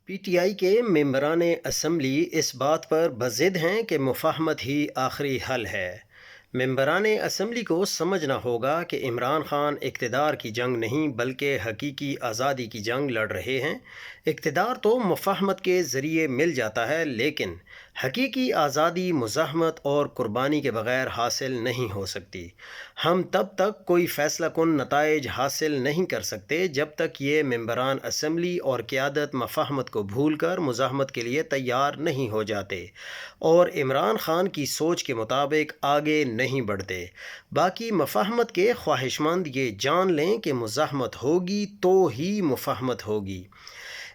P T I کے ممبران assembly اس بات پر بضد ہیں کہ مفاہمت ہی آخری حل ہے۔ ممبران اسمبلی کو سمجھنا ہوگا کہ عمران خان اقتدار کی جنگ نہیں بلکہ حقیقی آزادی کی جنگ لڑ رہے ہیں۔ اقتدار تو مفاہمت کے ذریعے مل جاتا ہے، لیکن حقیقی آزادی مزاحمت اور قربانی کے بغیر حاصل نہیں ہو سکتی۔ ہم تب تک کوئی فیصلہ کن نتائج حاصل نہیں کر سکتے جب تک یہ ممبران اسمبلی اور قیادت مفاہمت کو بھول کر مزاحمت کے لیے تیار نہیں ہو جاتے اور عمران خان کی سوچ کے مطابق آگے نہیں بڑھتے۔ باقی مفاہمت کے خواہشمند یہ جان لیں کہ مزاحمت ہوگی تو ہی مفاہمت ہوگی۔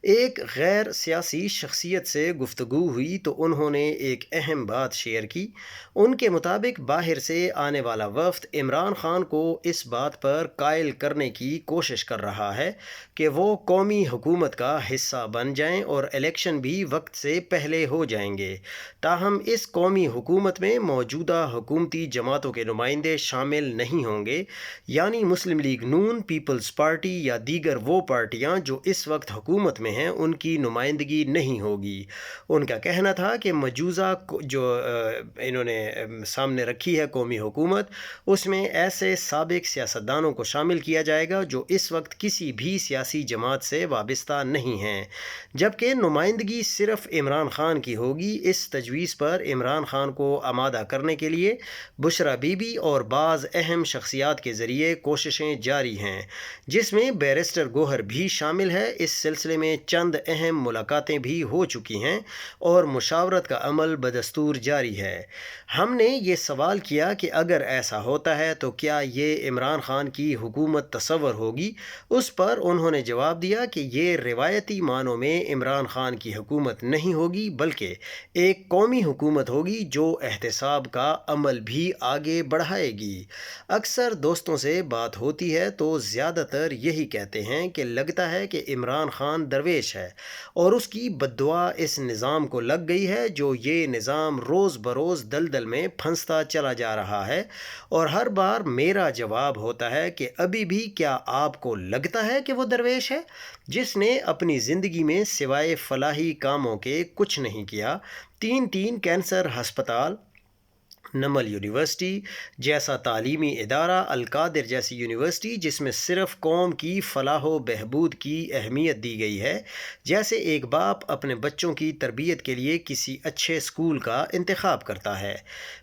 ایک غیر سیاسی شخصیت سے گفتگو ہوئی تو انہوں نے ایک اہم بات شیئر کی۔ ان کے مطابق باہر سے آنے والا وفد عمران خان کو اس بات پر قائل کرنے کی کوشش کر رہا ہے کہ وہ قومی حکومت کا حصہ بن جائیں اور الیکشن بھی وقت سے پہلے ہو جائیں گے۔ تاہم اس قومی حکومت میں موجودہ حکومتی جماعتوں کے نمائندے شامل نہیں ہوں گے، یعنی مسلم لیگ نون، پیپلز پارٹی یا دیگر وہ پارٹیاں جو اس وقت حکومت میں ہیں ان کی نمائندگی نہیں ہوگی۔ ان کا کہنا تھا کہ مجوزہ جو انہوں نے سامنے رکھی ہے قومی حکومت، اس میں ایسے سابق سیاستدانوں کو شامل کیا جائے گا جو اس وقت کسی بھی سیاسی جماعت سے وابستہ نہیں ہیں، جبکہ نمائندگی صرف عمران خان کی ہوگی۔ اس تجویز پر عمران خان کو آمادہ کرنے کے لیے بشرا بی بی اور بعض اہم شخصیات کے ذریعے کوششیں جاری ہیں، جس میں بیرسٹر گوہر بھی شامل ہے۔ اس سلسلے میں چند اہم ملاقاتیں بھی ہو چکی ہیں اور مشاورت کا عمل بدستور جاری ہے۔ ہم نے یہ سوال کیا کہ اگر ایسا ہوتا ہے تو کیا یہ عمران خان کی حکومت تصور ہوگی؟ اس پر انہوں نے جواب دیا کہ یہ روایتی معنوں میں عمران خان کی حکومت نہیں ہوگی بلکہ ایک قومی حکومت ہوگی جو احتساب کا عمل بھی آگے بڑھائے گی۔ اکثر دوستوں سے بات ہوتی ہے تو زیادہ تر یہی کہتے ہیں کہ لگتا ہے کہ عمران خان درویش ہے اور اس کی بددعا اس نظام کو لگ گئی ہے، جو یہ نظام روز بروز دلدل میں پھنستا چلا جا رہا ہے۔ اور ہر بار میرا جواب ہوتا ہے کہ ابھی بھی کیا آپ کو لگتا ہے کہ وہ درویش ہے، جس نے اپنی زندگی میں سوائے فلاحی کاموں کے کچھ نہیں کیا؟ تین کینسر ہسپتال، نمل یونیورسٹی جیسا تعلیمی ادارہ، القادر جیسی یونیورسٹی جس میں صرف قوم کی فلاح و بہبود کی اہمیت دی گئی ہے، جیسے ایک باپ اپنے بچوں کی تربیت کے لیے کسی اچھے اسکول کا انتخاب کرتا ہے۔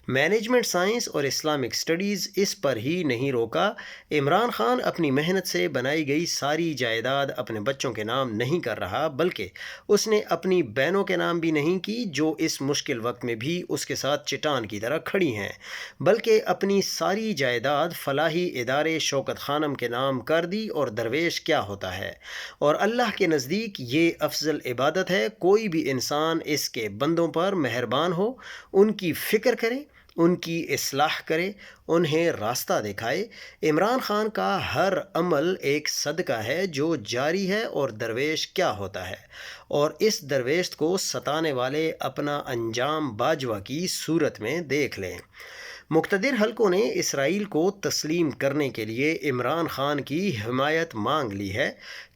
مینجمنٹ سائنس اور اسلامک سٹڈیز اس پر ہی نہیں روکا۔ عمران خان اپنی محنت سے بنائی گئی ساری جائیداد اپنے بچوں کے نام نہیں کر رہا بلکہ اس نے اپنی بہنوں کے نام بھی نہیں کی جو اس مشکل وقت میں بھی اس کے ساتھ چٹان کی طرح کھڑی ہیں، بلکہ اپنی ساری جائیداد فلاحی ادارے شوکت خانم کے نام کر دی۔ اور درویش کیا ہوتا ہے اور اللہ کے نزدیک یہ افضل عبادت ہے۔ کوئی بھی انسان اس کے بندوں پر مہربان ہو، ان کی فکر کرے، ان کی اصلاح کرے، انہیں راستہ دکھائے۔ عمران خان کا ہر عمل ایک صدقہ ہے جو جاری ہے۔ اور درویش کیا ہوتا ہے اور اس درویش کو ستانے والے اپنا انجام باجوہ کی صورت میں دیکھ لیں۔ مقتدر حلقوں نے اسرائیل کو تسلیم کرنے کے لیے عمران خان کی حمایت مانگ لی ہے۔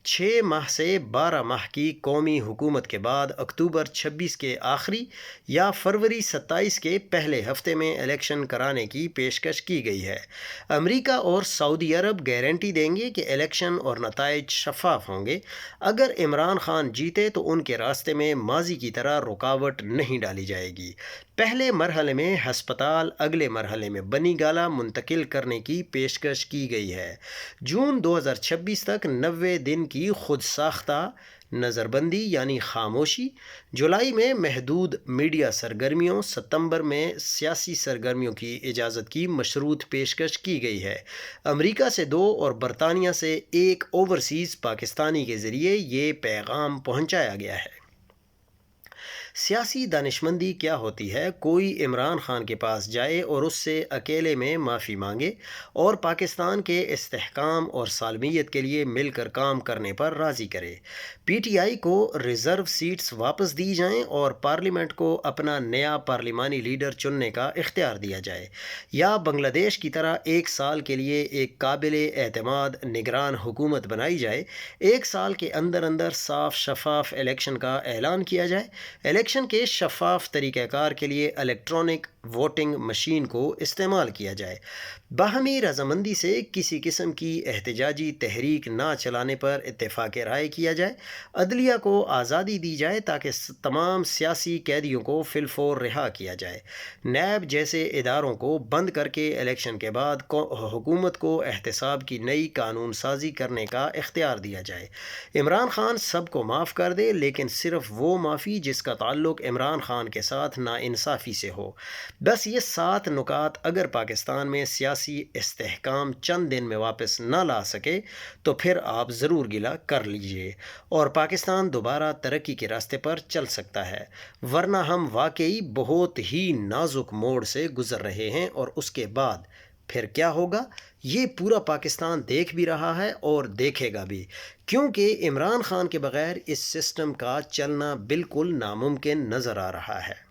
6 ماہ سے 12 ماہ کی قومی حکومت کے بعد اکتوبر 26 کے آخری یا فروری 27 کے پہلے ہفتے میں الیکشن کرانے کی پیشکش کی گئی ہے۔ امریکہ اور سعودی عرب گارنٹی دیں گے کہ الیکشن اور نتائج شفاف ہوں گے۔ اگر عمران خان جیتے تو ان کے راستے میں ماضی کی طرح رکاوٹ نہیں ڈالی جائے گی۔ پہلے مرحلے میں ہسپتال، اگلے مرحلے میں بنی گالہ منتقل کرنے کی پیشکش کی گئی ہے۔ جون 2026 تک 90 دن کی خود ساختہ نظر بندی یعنی خاموشی، جولائی میں محدود میڈیا سرگرمیوں، ستمبر میں سیاسی سرگرمیوں کی اجازت کی مشروط پیشکش کی گئی ہے۔ امریکہ سے 2 اور برطانیہ سے 1 اوورسیز پاکستانی کے ذریعے یہ پیغام پہنچایا گیا ہے۔ سیاسی دانشمندی کیا ہوتی ہے؟ کوئی عمران خان کے پاس جائے اور اس سے اکیلے میں معافی مانگے اور پاکستان کے استحکام اور سالمیت کے لیے مل کر کام کرنے پر راضی کرے۔ پی ٹی آئی کو ریزرو سیٹس واپس دی جائیں اور پارلیمنٹ کو اپنا نیا پارلیمانی لیڈر چننے کا اختیار دیا جائے، یا بنگلہ دیش کی طرح 1 سال کے لیے ایک قابل اعتماد نگران حکومت بنائی جائے، 1 سال کے اندر اندر صاف شفاف الیکشن کا اعلان کیا جائے۔ الیکشن کے شفاف طریقہ کار کے لیے الیکٹرانک ووٹنگ مشین کو استعمال کیا جائے۔ باہمی رضامندی سے کسی قسم کی احتجاجی تحریک نہ چلانے پر اتفاق رائے کیا جائے۔ عدلیہ کو آزادی دی جائے تاکہ تمام سیاسی قیدیوں کو فی الفور رہا کیا جائے۔ نیب جیسے اداروں کو بند کر کے الیکشن کے بعد حکومت کو احتساب کی نئی قانون سازی کرنے کا اختیار دیا جائے۔ عمران خان سب کو معاف کر دے، لیکن صرف وہ معافی جس کا تعلق عمران خان کے ساتھ ناانصافی سے ہو۔ بس یہ 7 نکات اگر پاکستان میں سیاسی استحکام چند دن میں واپس نہ لا سکے تو پھر آپ ضرور گلہ کر لیجئے اور پاکستان دوبارہ ترقی کے راستے پر چل سکتا ہے، ورنہ ہم واقعی بہت ہی نازک موڑ سے گزر رہے ہیں، اور اس کے بعد پھر کیا ہوگا یہ پورا پاکستان دیکھ بھی رہا ہے اور دیکھے گا بھی، کیونکہ عمران خان کے بغیر اس سسٹم کا چلنا بالکل ناممکن نظر آ رہا ہے۔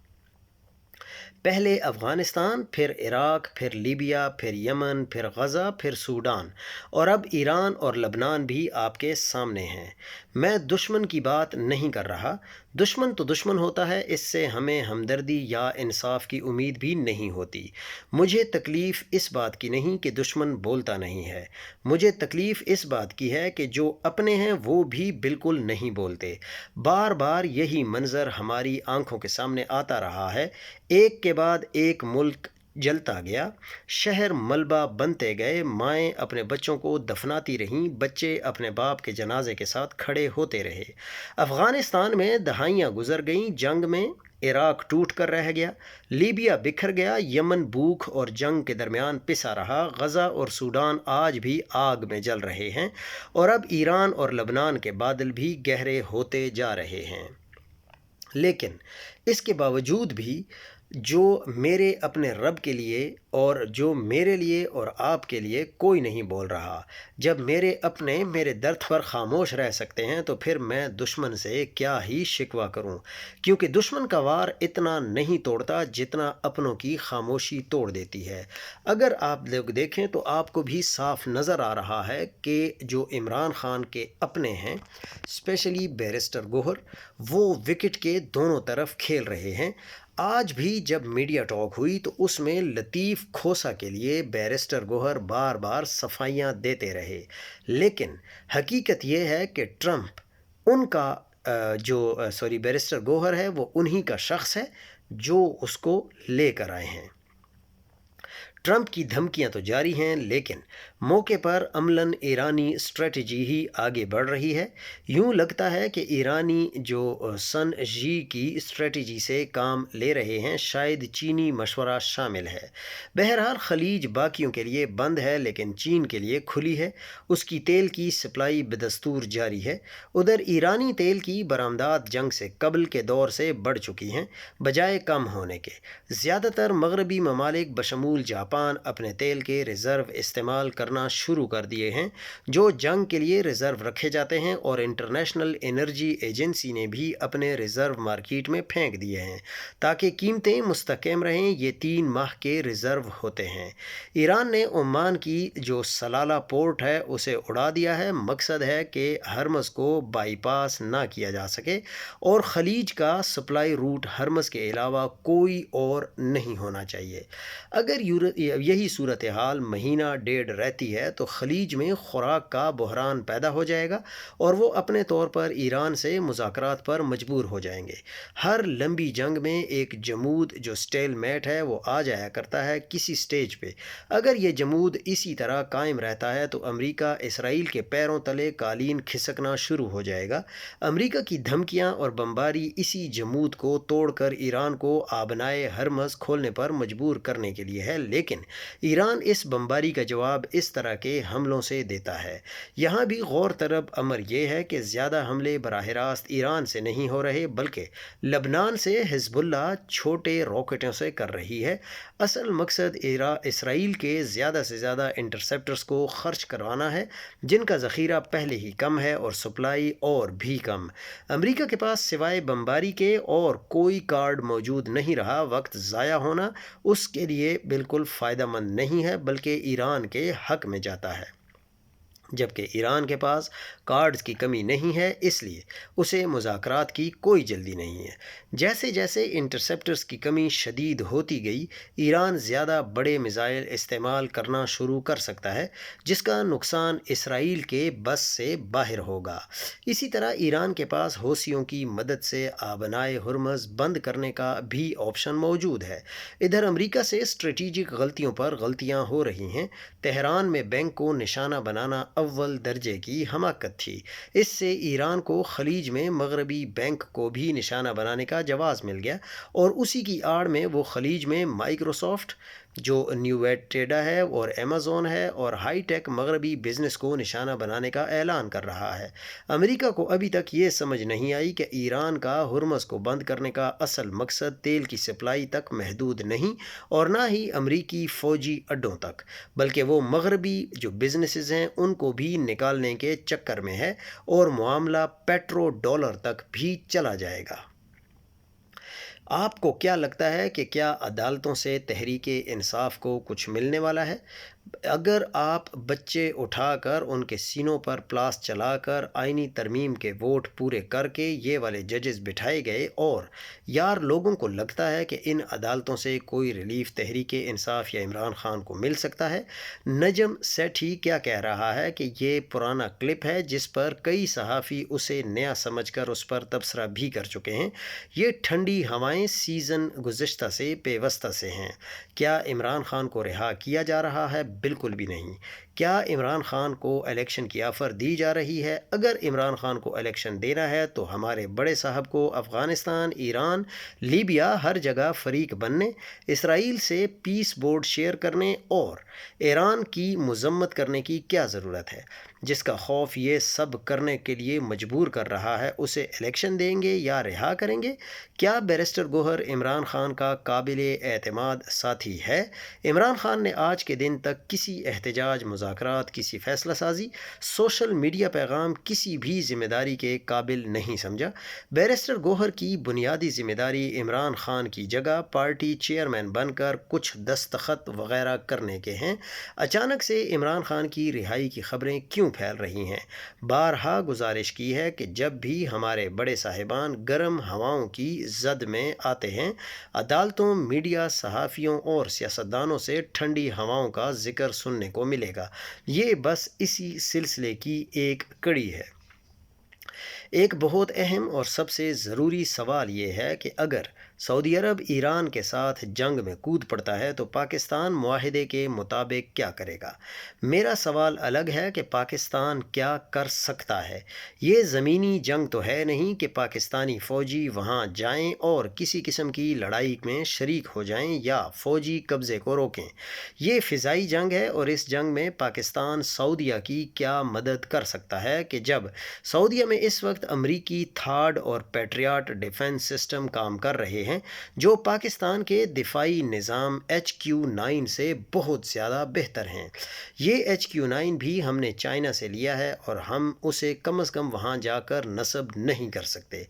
پہلے افغانستان، پھر عراق، پھر لیبیا، پھر یمن، پھر غزہ، پھر سوڈان، اور اب ایران اور لبنان بھی آپ کے سامنے ہیں۔ میں دشمن کی بات نہیں کر رہا، دشمن تو دشمن ہوتا ہے، اس سے ہمیں ہمدردی یا انصاف کی امید بھی نہیں ہوتی۔ مجھے تکلیف اس بات کی نہیں کہ دشمن بولتا نہیں ہے، مجھے تکلیف اس بات کی ہے کہ جو اپنے ہیں وہ بھی بالکل نہیں بولتے۔ بار بار یہی منظر ہماری آنکھوں کے سامنے آتا رہا ہے، ایک کے بعد ایک ملک جلتا گیا، شہر ملبہ بنتے گئے، مائیں اپنے بچوں کو دفناتی رہیں، بچے اپنے باپ کے جنازے کے ساتھ کھڑے ہوتے رہے۔ افغانستان میں دہائیاں گزر گئیں جنگ میں، عراق ٹوٹ کر رہ گیا، لیبیا بکھر گیا، یمن بھوک اور جنگ کے درمیان پسا رہا، غزہ اور سوڈان آج بھی آگ میں جل رہے ہیں، اور اب ایران اور لبنان کے بادل بھی گہرے ہوتے جا رہے ہیں۔ لیکن اس کے باوجود بھی جو میرے اپنے رب کے لیے اور جو میرے لیے اور آپ کے لیے کوئی نہیں بول رہا، جب میرے اپنے میرے درد پر خاموش رہ سکتے ہیں تو پھر میں دشمن سے کیا ہی شکوہ کروں، کیونکہ دشمن کا وار اتنا نہیں توڑتا جتنا اپنوں کی خاموشی توڑ دیتی ہے۔ اگر آپ لوگ دیکھیں تو آپ کو بھی صاف نظر آ رہا ہے کہ جو عمران خان کے اپنے ہیں، اسپیشلی بیرسٹر گوہر، وہ وکٹ کے دونوں طرف کھیل رہے ہیں۔ آج بھی جب میڈیا ٹاک ہوئی تو اس میں لطیف کھوسہ کے لیے بیرسٹر گوہر بار بار صفائیاں دیتے رہے، لیکن حقیقت یہ ہے کہ ٹرمپ ان کا بیرسٹر گوہر ہے، وہ انہی کا شخص ہے جو اس کو لے کر آئے ہیں۔ ٹرمپ کی دھمکیاں تو جاری ہیں، لیکن موقع پر عملاً ایرانی اسٹریٹجی ہی آگے بڑھ رہی ہے۔ یوں لگتا ہے کہ ایرانی جو سن جی کی اسٹریٹجی سے کام لے رہے ہیں، شاید چینی مشورہ شامل ہے۔ بہرحال خلیج باقیوں کے لیے بند ہے لیکن چین کے لیے کھلی ہے، اس کی تیل کی سپلائی بدستور جاری ہے۔ ادھر ایرانی تیل کی برآمدات جنگ سے قبل کے دور سے بڑھ چکی ہیں، بجائے کم ہونے کے۔ زیادہ تر مغربی ممالک بشمول جاپان اپنے تیل کے ریزرو استعمال کرنا شروع کر دیے ہیں، جو جنگ کے لیے ریزرو رکھے جاتے ہیں، اور انٹرنیشنل انرجی ایجنسی نے بھی اپنے ریزرو مارکیٹ میں پھینک دیے ہیں تاکہ قیمتیں مستحکم رہیں۔ یہ 3 ماہ کے ریزرو ہوتے ہیں۔ ایران نے عمان کی جو سلالہ پورٹ ہے اسے اڑا دیا ہے، مقصد ہے کہ ہرمز کو بائی پاس نہ کیا جا سکے اور خلیج کا سپلائی روٹ ہرمز کے علاوہ کوئی اور نہیں ہونا چاہیے۔ اگر یہی صورتحال مہینہ ڈیڑھ رہتی ہے تو خلیج میں خوراک کا بحران پیدا ہو جائے گا اور وہ اپنے طور پر ایران سے مذاکرات پر مجبور ہو جائیں گے۔ ہر لمبی جنگ میں ایک جمود جو سٹیل میٹ ہے وہ آ جایا کرتا ہے کسی سٹیج پہ۔ اگر یہ جمود اسی طرح قائم رہتا ہے تو امریکہ اسرائیل کے پیروں تلے قالین کھسکنا شروع ہو جائے گا۔ امریکہ کی دھمکیاں اور بمباری اسی جمود کو توڑ کر ایران کو آبنائے ہرمز کھولنے پر مجبور کرنے کے لیے ہے، لیکن لیکن ایران اس بمباری کا جواب اس طرح کے حملوں سے دیتا ہے۔ یہاں بھی غور طلب امر یہ ہے کہ زیادہ حملے براہ راست ایران سے نہیں ہو رہے بلکہ لبنان سے حزب اللہ چھوٹے راکٹوں سے کر رہی ہے۔ اصل مقصد اسرائیل کے زیادہ سے زیادہ انٹرسیپٹرز کو خرچ کروانا ہے، جن کا ذخیرہ پہلے ہی کم ہے اور سپلائی اور بھی کم۔ امریکہ کے پاس سوائے بمباری کے اور کوئی کارڈ موجود نہیں رہا۔ وقت ضائع ہونا اس کے لیے بالکل فائدہ مند نہیں ہے بلکہ ایران کے حق میں جاتا ہے، جبکہ ایران کے پاس کارڈز کی کمی نہیں ہے، اس لیے اسے مذاکرات کی کوئی جلدی نہیں ہے۔ جیسے جیسے انٹرسیپٹرز کی کمی شدید ہوتی گئی، ایران زیادہ بڑے میزائل استعمال کرنا شروع کر سکتا ہے، جس کا نقصان اسرائیل کے بس سے باہر ہوگا۔ اسی طرح ایران کے پاس حوثیوں کی مدد سے آبنائے ہرمز بند کرنے کا بھی آپشن موجود ہے۔ ادھر امریکہ سے اسٹریٹجک غلطیوں پر غلطیاں ہو رہی ہیں۔ تہران میں بینک کو نشانہ بنانا اول درجے کی حماقت تھی۔ اس سے ایران کو خلیج میں مغربی بینک کو بھی نشانہ بنانے کا جواز مل گیا، اور اسی کی آڑ میں وہ خلیج میں مائیکروسافٹ، جو نیویٹیڈا ہے اور ایمیزون ہے، اور ہائی ٹیک مغربی بزنس کو نشانہ بنانے کا اعلان کر رہا ہے۔ امریکہ کو ابھی تک یہ سمجھ نہیں آئی کہ ایران کا ہرمز کو بند کرنے کا اصل مقصد تیل کی سپلائی تک محدود نہیں، اور نہ ہی امریکی فوجی اڈوں تک، بلکہ وہ مغربی جو بزنسز ہیں ان کو بھی نکالنے کے چکر میں ہے، اور معاملہ پیٹرو ڈالر تک بھی چلا جائے گا۔ آپ کو کیا لگتا ہے کہ کیا عدالتوں سے تحریک انصاف کو کچھ ملنے والا ہے؟ اگر آپ بچے اٹھا کر ان کے سینوں پر پلاس چلا کر آئینی ترمیم کے ووٹ پورے کر کے یہ والے ججز بٹھائے گئے، اور یار لوگوں کو لگتا ہے کہ ان عدالتوں سے کوئی ریلیف تحریک انصاف یا عمران خان کو مل سکتا ہے۔ نجم سیٹھی کیا کہہ رہا ہے کہ یہ پرانا کلپ ہے جس پر کئی صحافی اسے نیا سمجھ کر اس پر تبصرہ بھی کر چکے ہیں۔ یہ ٹھنڈی ہوائیں سیزن گزشتہ سے پیوستہ سے ہیں۔ کیا عمران خان کو رہا کیا جا رہا ہے؟ بالکل بھی نہیں۔ کیا عمران خان کو الیکشن کی آفر دی جا رہی ہے؟ اگر عمران خان کو الیکشن دینا ہے تو ہمارے بڑے صاحب کو افغانستان، ایران، لیبیا ہر جگہ فریق بننے، اسرائیل سے پیس بورڈ شیئر کرنے اور ایران کی مذمت کرنے کی کیا ضرورت ہے؟ جس کا خوف یہ سب کرنے کے لیے مجبور کر رہا ہے، اسے الیکشن دیں گے یا رہا کریں گے؟ کیا بیرسٹر گوہر عمران خان کا قابل اعتماد ساتھی ہے؟ عمران خان نے آج کے دن تک کسی احتجاج، مذاکرات، کسی فیصلہ سازی، سوشل میڈیا پیغام، کسی بھی ذمہ داری کے قابل نہیں سمجھا۔ بیرسٹر گوہر کی بنیادی ذمہ داری عمران خان کی جگہ پارٹی چیئرمین بن کر کچھ دستخط وغیرہ کرنے کے ہیں۔ اچانک سے عمران خان کی رہائی کی خبریں کیوں پھیل رہی ہیں؟ بارہا گزارش کی ہے کہ جب بھی ہمارے بڑے صاحبان گرم ہواؤں کی زد میں آتے ہیں، عدالتوں، میڈیا، صحافیوں اور سیاستدانوں سے ٹھنڈی ہواؤں کا ذکر سننے کو ملے گا۔ یہ بس اسی سلسلے کی ایک کڑی ہے۔ ایک بہت اہم اور سب سے ضروری سوال یہ ہے کہ اگر سعودی عرب ایران کے ساتھ جنگ میں کود پڑتا ہے تو پاکستان معاہدے کے مطابق کیا کرے گا؟ میرا سوال الگ ہے کہ پاکستان کیا کر سکتا ہے۔ یہ زمینی جنگ تو ہے نہیں کہ پاکستانی فوجی وہاں جائیں اور کسی قسم کی لڑائی میں شریک ہو جائیں یا فوجی قبضے کو روکیں۔ یہ فضائی جنگ ہے، اور اس جنگ میں پاکستان سعودیہ کی کیا مدد کر سکتا ہے کہ جب سعودیہ میں اس وقت امریکی تھاڈ اور پیٹریاٹ ڈیفنس سسٹم کام کر رہے ہیں، جو پاکستان کے دفاعی نظام HQ-9 سے بہت زیادہ بہتر ہیں۔ یہ HQ-9 بھی ہم نے چائنا سے لیا ہے، اور ہم اسے کم از کم وہاں جا کر نصب نہیں کر سکتے۔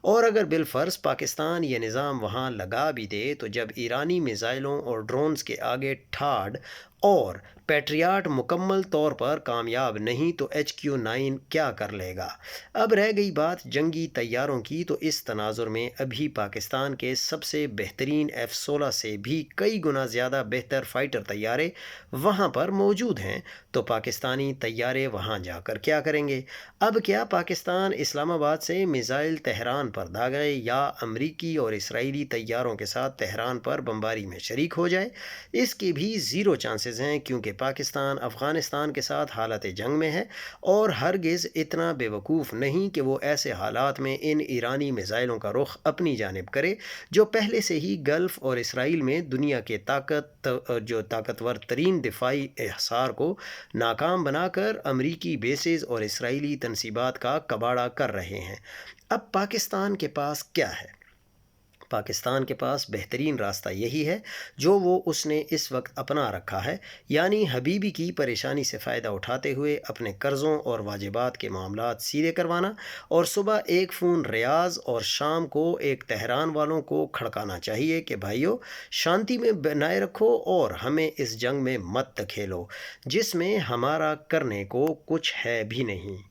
اور اگر بالفرض پاکستان یہ نظام وہاں لگا بھی دے تو جب ایرانی میزائلوں اور ڈرونز کے آگے تھاڈ اور پیٹریاٹ مکمل طور پر کامیاب نہیں تو HQ-9 کیا کر لے گا؟ اب رہ گئی بات جنگی طیاروں کی، تو اس تناظر میں ابھی پاکستان کے سب سے بہترین F-16 سے بھی کئی گنا زیادہ بہتر فائٹر طیارے وہاں پر موجود ہیں، تو پاکستانی طیارے وہاں جا کر کیا کریں گے؟ اب کیا پاکستان اسلام آباد سے میزائل تہران پر داغے یا امریکی اور اسرائیلی طیاروں کے ساتھ تہران پر بمباری میں شریک ہو جائے؟ اس کے بھی زیرو چانسز چانسز ہیں، کیونکہ پاکستان افغانستان کے ساتھ حالت جنگ میں ہے اور ہرگز اتنا بے وقوف نہیں کہ وہ ایسے حالات میں ان ایرانی میزائلوں کا رخ اپنی جانب کرے جو پہلے سے ہی گلف اور اسرائیل میں دنیا کے طاقتور ترین دفاعی احصار کو ناکام بنا کر امریکی بیسز اور اسرائیلی تنصیبات کا کباڑہ کر رہے ہیں۔ اب پاکستان کے پاس کیا ہے؟ پاکستان کے پاس بہترین راستہ یہی ہے جو اس نے اس وقت اپنا رکھا ہے، یعنی حبیبی کی پریشانی سے فائدہ اٹھاتے ہوئے اپنے قرضوں اور واجبات کے معاملات سیدھے کروانا، اور صبح ایک فون ریاض اور شام کو ایک تہران والوں کو کھڑکانا چاہیے کہ بھائیو شانتی میں بنائے رکھو اور ہمیں اس جنگ میں مت کھیلو جس میں ہمارا کرنے کو کچھ ہے بھی نہیں۔